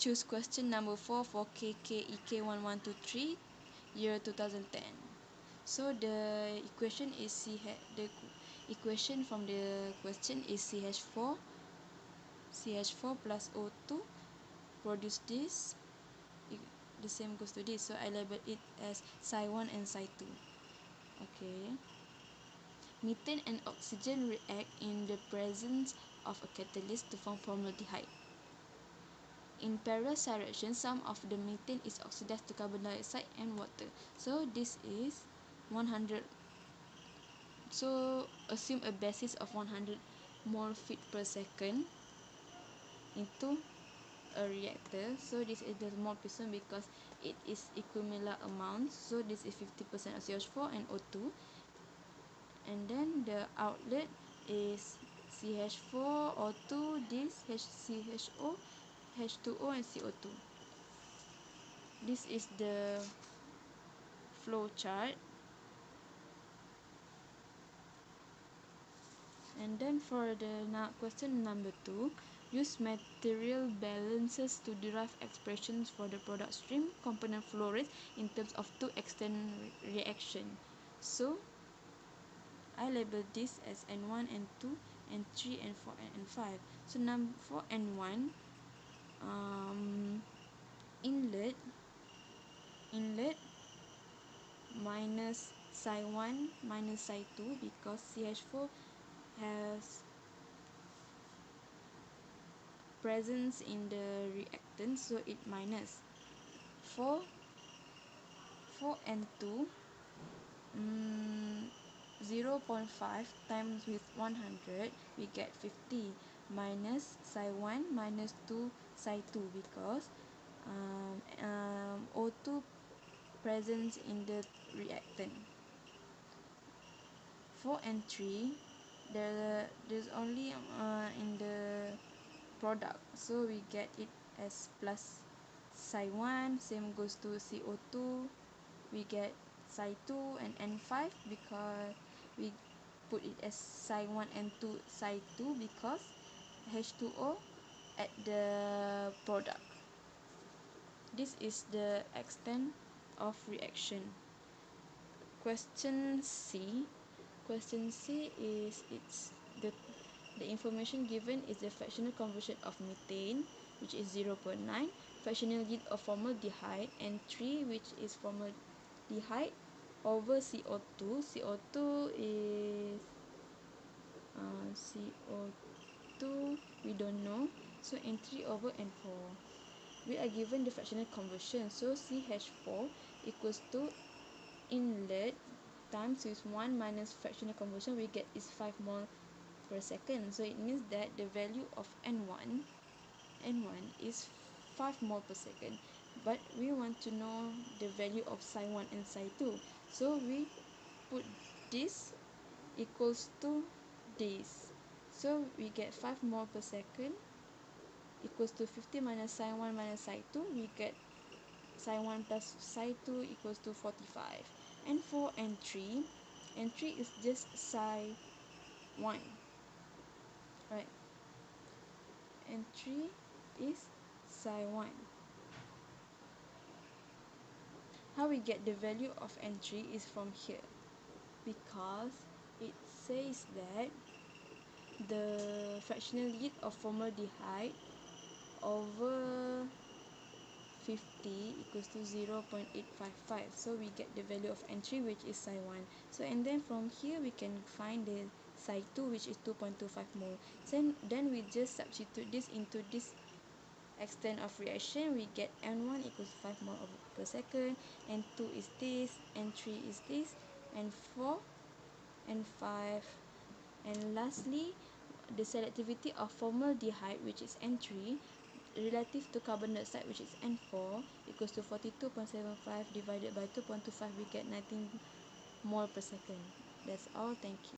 Choose question number 4 for KKEK1123, year 2010. So the equation is the equation from the question is CH4 plus O2 produce this. The same goes to this, so I label it as Psi1 and Psi2. Okay. Methane and oxygen react in the presence of a catalyst to form formaldehyde. In perilous reaction, some of the methane is oxidized to carbon dioxide and water. So this is 100. So assume a basis of 100 mole feet per second into a reactor. So this is the mole percent because it is equimolar amount. So this is 50% of CH4 and O2. And then the outlet is CH4, O2, this CHO, H2O and CO2. This is the flow chart. And then for the question number 2, use material balances to derive expressions for the product stream component flow rate in terms of two external reaction. So I label this as N1, N2, N3, N4, and N5. So number 4 N1, inlet minus Psi1 minus Psi2 because CH4 has presence in the reactant, so it minus 4 N2 0.5 times with 100 we get 50 minus Psi1 minus 2 Psi2 because O2 presence in the reactant. 4 and 3 there's only in the product, so we get it as plus Psi1, same goes to CO2, we get Psi2 and N5 because we put it as Psi1 and 2 Psi2 because H2O at the product. This is the extent of reaction. Question C is the information given is the fractional conversion of methane, which is 0.9, fractional yield of formaldehyde, and 3, which is formaldehyde over CO2. CO2 is CO2 we don't know, so N3 over N4. We are given the fractional conversion, so CH4 equals to inlet times with 1 minus fractional conversion we get is 5 mole per second. So it means that the value of N1 is 5 mole per second, but we want to know the value of Psi1 and Psi2, so we put this equals to this, so we get 5 mole per second equals to 50 minus Psi1 minus Psi2, we get Psi1 plus Psi2 equals to 45. And for N3 is just Psi1, right? N3 is Psi1. How we get the value of N3 is from here, because it says that the fractional yield of formaldehyde over 50 equals to 0.855, so we get the value of N3, which is Psi1. So and then from here we can find the Psi2, which is 2.25 mole. Then we just substitute this into this extent of reaction, we get N1 equals 5 mole per second, N2 is this, N3 is this, N4, N5, and lastly the selectivity of formaldehyde, which is N3, relative to carbon dioxide, which is N4, equals to 42.75 divided by 2.25, we get 19 mole per second. That's all. Thank you.